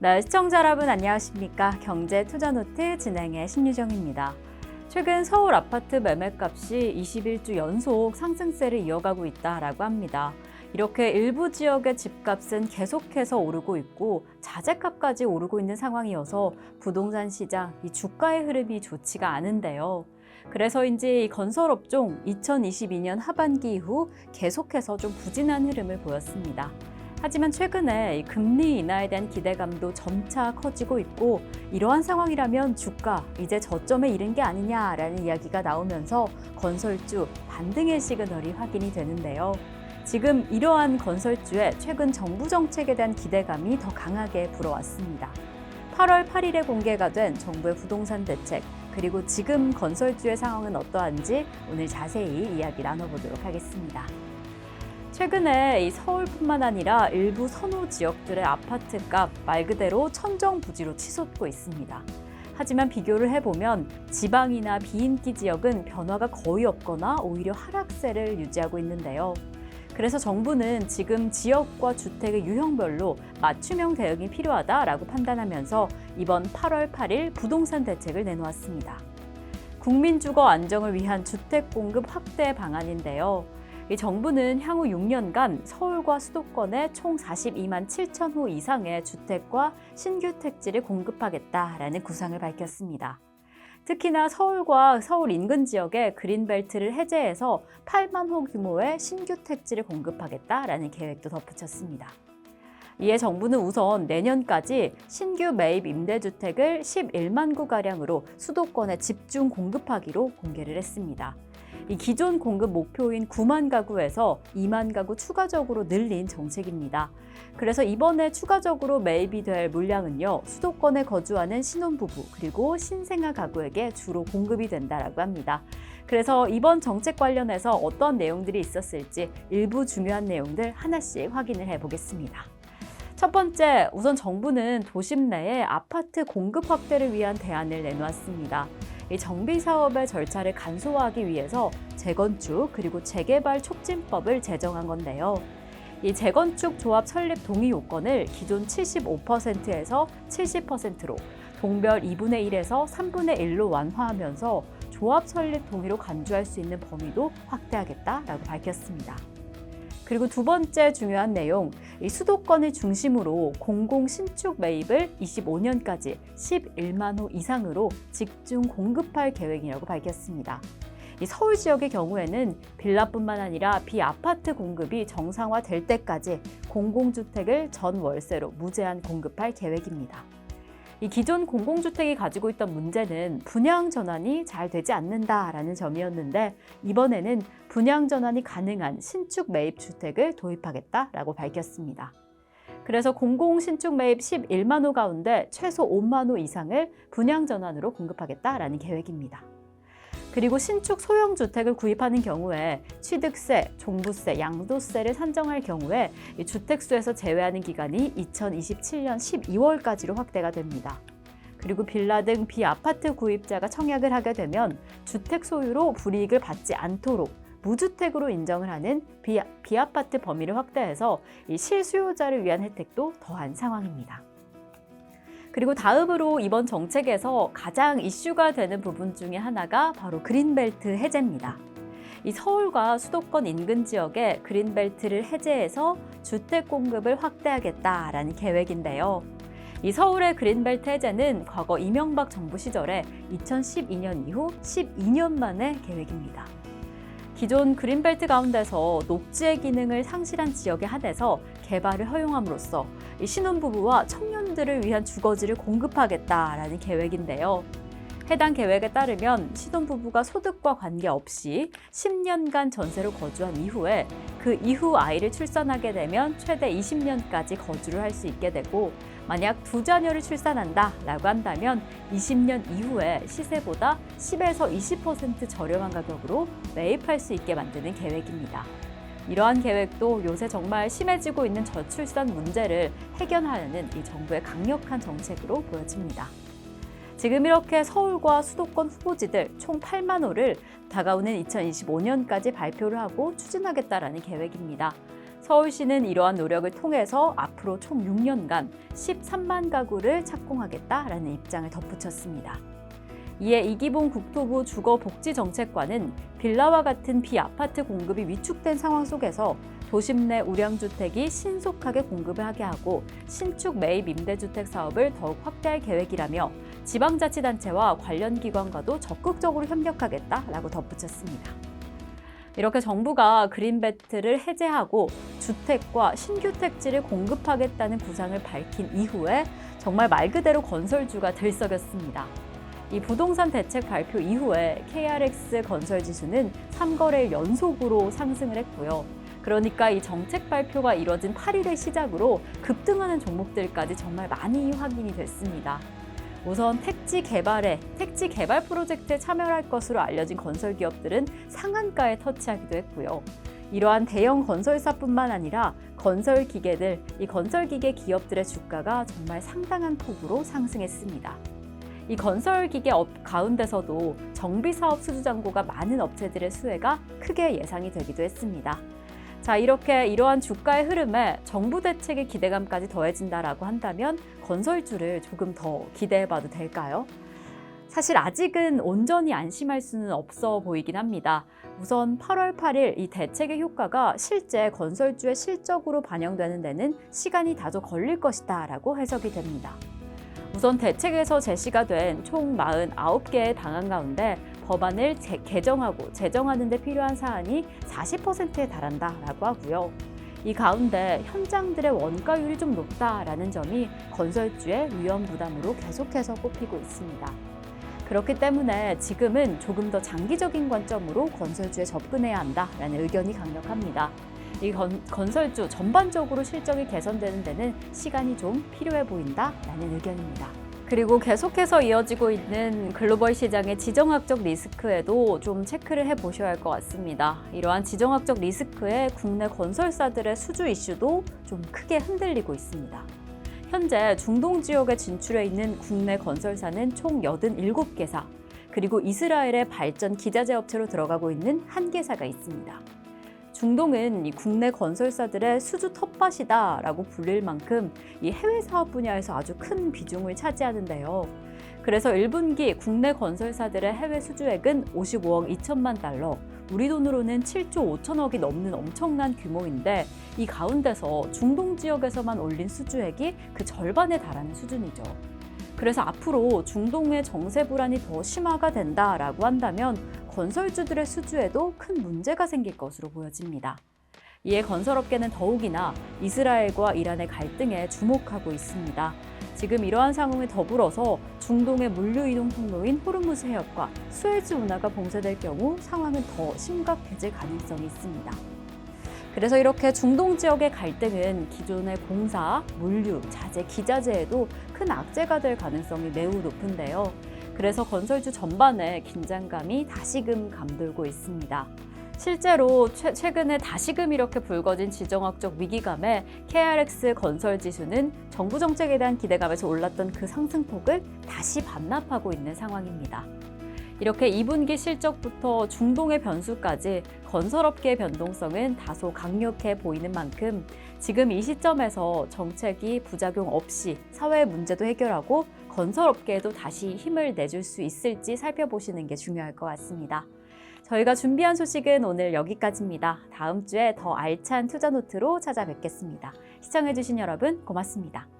네, 시청자 여러분 안녕하십니까? 경제투자노트 진행의 신유정입니다. 최근 서울 아파트 매매값이 21주 연속 상승세를 이어가고 있다라고 합니다. 이렇게 일부 지역의 집값은 계속해서 오르고 있고 자재값까지 오르고 있는 상황이어서 부동산 시장, 이 주가의 흐름이 좋지가 않은데요. 그래서인지 이 건설업종 2022년 하반기 이후 계속해서 좀 부진한 흐름을 보였습니다. 하지만 최근에 금리 인하에 대한 기대감도 점차 커지고 있고 이러한 상황이라면 주가 이제 저점에 이른 게 아니냐라는 이야기가 나오면서 건설주 반등의 시그널이 확인이 되는데요. 지금 이러한 건설주에 최근 정부 정책에 대한 기대감이 더 강하게 불어왔습니다. 8월 8일에 공개가 된 정부의 부동산 대책 그리고 지금 건설주의 상황은 어떠한지 오늘 자세히 이야기 나눠보도록 하겠습니다. 최근에 이 서울뿐만 아니라 일부 선호 지역들의 아파트값 말 그대로 천정부지로 치솟고 있습니다. 하지만 비교를 해보면 지방이나 비인기 지역은 변화가 거의 없거나 오히려 하락세를 유지하고 있는데요. 그래서 정부는 지금 지역과 주택의 유형별로 맞춤형 대응이 필요하다라고 판단하면서 이번 8월 8일 부동산 대책을 내놓았습니다. 국민 주거 안정을 위한 주택 공급 확대 방안인데요. 이 정부는 향후 6년간 서울과 수도권에 총 42만 7천 호 이상의 주택과 신규 택지를 공급하겠다라는 구상을 밝혔습니다. 특히나 서울과 서울 인근 지역에 그린벨트를 해제해서 8만 호 규모의 신규 택지를 공급하겠다라는 계획도 덧붙였습니다. 이에 정부는 우선 내년까지 신규 매입 임대주택을 11만 구가량으로 수도권에 집중 공급하기로 공개를 했습니다. 이 기존 공급 목표인 9만 가구에서 2만 가구 추가적으로 늘린 정책입니다. 그래서 이번에 추가적으로 매입이 될 물량은요, 수도권에 거주하는 신혼부부 그리고 신생아 가구에게 주로 공급이 된다라고 합니다. 그래서 이번 정책 관련해서 어떤 내용들이 있었을지 일부 중요한 내용들 하나씩 확인을 해보겠습니다. 첫 번째, 우선 정부는 도심 내에 아파트 공급 확대를 위한 대안을 내놓았습니다. 이 정비 사업의 절차를 간소화하기 위해서 재건축 그리고 재개발 촉진법을 제정한 건데요. 이 재건축 조합 설립 동의 요건을 기존 75%에서 70%로 동별 2분의 1에서 3분의 1로 완화하면서 조합 설립 동의로 간주할 수 있는 범위도 확대하겠다라고 밝혔습니다. 그리고 두 번째 중요한 내용, 이 수도권을 중심으로 공공 신축 매입을 25년까지 11만 호 이상으로 집중 공급할 계획이라고 밝혔습니다. 이 서울 지역의 경우에는 빌라뿐만 아니라 비아파트 공급이 정상화될 때까지 공공주택을 전 월세로 무제한 공급할 계획입니다. 이 기존 공공주택이 가지고 있던 문제는 분양 전환이 잘 되지 않는다라는 점이었는데 이번에는 분양 전환이 가능한 신축 매입 주택을 도입하겠다라고 밝혔습니다. 그래서 공공 신축 매입 11만 호 가운데 최소 5만 호 이상을 분양 전환으로 공급하겠다라는 계획입니다. 그리고 신축 소형 주택을 구입하는 경우에 취득세, 종부세, 양도세를 산정할 경우에 이 주택수에서 제외하는 기간이 2027년 12월까지로 확대가 됩니다. 그리고 빌라 등 비아파트 구입자가 청약을 하게 되면 주택 소유로 불이익을 받지 않도록 무주택으로 인정을 하는 비아파트 범위를 확대해서 이 실수요자를 위한 혜택도 더한 상황입니다. 그리고 다음으로 이번 정책에서 가장 이슈가 되는 부분 중에 하나가 바로 그린벨트 해제입니다. 이 서울과 수도권 인근 지역에 그린벨트를 해제해서 주택 공급을 확대하겠다라는 계획인데요. 이 서울의 그린벨트 해제는 과거 이명박 정부 시절에 2012년 이후 12년 만의 계획입니다. 기존 그린벨트 가운데서 녹지의 기능을 상실한 지역에 한해서 개발을 허용함으로써 이 신혼부부와 청년들을 위한 주거지를 공급하겠다라는 계획인데요. 해당 계획에 따르면 신혼부부가 소득과 관계없이 10년간 전세로 거주한 이후에 그 이후 아이를 출산하게 되면 최대 20년까지 거주를 할 수 있게 되고 만약 2자녀를 출산한다라고 한다면 20년 이후에 시세보다 10에서 20% 저렴한 가격으로 매입할 수 있게 만드는 계획입니다. 이러한 계획도 요새 정말 심해지고 있는 저출산 문제를 해결하려는 이 정부의 강력한 정책으로 보여집니다. 지금 이렇게 서울과 수도권 후보지들 총 8만 호를 다가오는 2025년까지 발표를 하고 추진하겠다라는 계획입니다. 서울시는 이러한 노력을 통해서 앞으로 총 6년간 13만 가구를 착공하겠다라는 입장을 덧붙였습니다. 이에 이기봉 국토부 주거복지정책관은 빌라와 같은 비아파트 공급이 위축된 상황 속에서 도심 내 우량주택이 신속하게 공급을 하게 하고 신축 매입 임대주택 사업을 더욱 확대할 계획이라며 지방자치단체와 관련 기관과도 적극적으로 협력하겠다라고 덧붙였습니다. 이렇게 정부가 그린벨트를 해제하고 주택과 신규 택지를 공급하겠다는 구상을 밝힌 이후에 정말 말 그대로 건설주가 들썩였습니다. 이 부동산 대책 발표 이후에 KRX 건설 지수는 3거래일 연속으로 상승을 했고요. 그러니까 이 정책 발표가 이뤄진 8일의 시작으로 급등하는 종목들까지 정말 많이 확인이 됐습니다. 우선 택지 개발 프로젝트에 참여할 것으로 알려진 건설 기업들은 상한가에 터치하기도 했고요. 이러한 대형 건설사뿐만 아니라 이 건설기계 기업들의 주가가 정말 상당한 폭으로 상승했습니다. 이 건설기계 업 가운데서도 정비사업 수주잔고가 많은 업체들의 수혜가 크게 예상이 되기도 했습니다. 자, 이러한 주가의 흐름에 정부 대책의 기대감까지 더해진다라고 한다면 건설주를 조금 더 기대해봐도 될까요? 사실 아직은 온전히 안심할 수는 없어 보이긴 합니다. 우선 8월 8일 이 대책의 효과가 실제 건설주의 실적으로 반영되는 데는 시간이 다소 걸릴 것이다 라고 해석이 됩니다. 우선 대책에서 제시가 된 총 49개의 방안 가운데 법안을 개정하고 제정하는 데 필요한 사안이 40%에 달한다라고 하고요. 이 가운데 현장들의 원가율이 좀 높다라는 점이 건설주의 위험 부담으로 계속해서 꼽히고 있습니다. 그렇기 때문에 지금은 조금 더 장기적인 관점으로 건설주에 접근해야 한다라는 의견이 강력합니다. 이 건설주 전반적으로 실적이 개선되는 데는 시간이 좀 필요해 보인다라는 의견입니다. 그리고 계속해서 이어지고 있는 글로벌 시장의 지정학적 리스크에도 좀 체크를 해보셔야 할 것 같습니다. 이러한 지정학적 리스크에 국내 건설사들의 수주 이슈도 좀 크게 흔들리고 있습니다. 현재 중동 지역에 진출해 있는 국내 건설사는 총 87개사, 그리고 이스라엘의 발전 기자재 업체로 들어가고 있는 1개사가 있습니다. 중동은 이 국내 건설사들의 수주 텃밭이다라고 불릴 만큼 이 해외 사업 분야에서 아주 큰 비중을 차지하는데요. 그래서 1분기 국내 건설사들의 해외 수주액은 55억 2천만 달러, 우리 돈으로는 7조 5천억이 넘는 엄청난 규모인데 이 가운데서 중동 지역에서만 올린 수주액이 그 절반에 달하는 수준이죠. 그래서 앞으로 중동의 정세 불안이 더 심화가 된다라고 한다면 건설주들의 수주에도 큰 문제가 생길 것으로 보여집니다. 이에 건설업계는 더욱이나 이스라엘과 이란의 갈등에 주목하고 있습니다. 지금 이러한 상황에 더불어서 중동의 물류 이동 통로인 호르무즈 해협과 수에즈 운하가 봉쇄될 경우 상황은 더 심각해질 가능성이 있습니다. 그래서 이렇게 중동 지역의 갈등은 기존의 공사, 물류, 자재, 기자재에도 큰 악재가 될 가능성이 매우 높은데요. 그래서 건설주 전반에 긴장감이 다시금 감돌고 있습니다. 실제로 최근에 다시금 이렇게 불거진 지정학적 위기감에 KRX 건설 지수는 정부 정책에 대한 기대감에서 올랐던 그 상승폭을 다시 반납하고 있는 상황입니다. 이렇게 2분기 실적부터 중동의 변수까지 건설업계의 변동성은 다소 강력해 보이는 만큼 지금 이 시점에서 정책이 부작용 없이 사회의 문제도 해결하고 건설업계에도 다시 힘을 내줄 수 있을지 살펴보시는 게 중요할 것 같습니다. 저희가 준비한 소식은 오늘 여기까지입니다. 다음 주에 더 알찬 투자 노트로 찾아뵙겠습니다. 시청해주신 여러분 고맙습니다.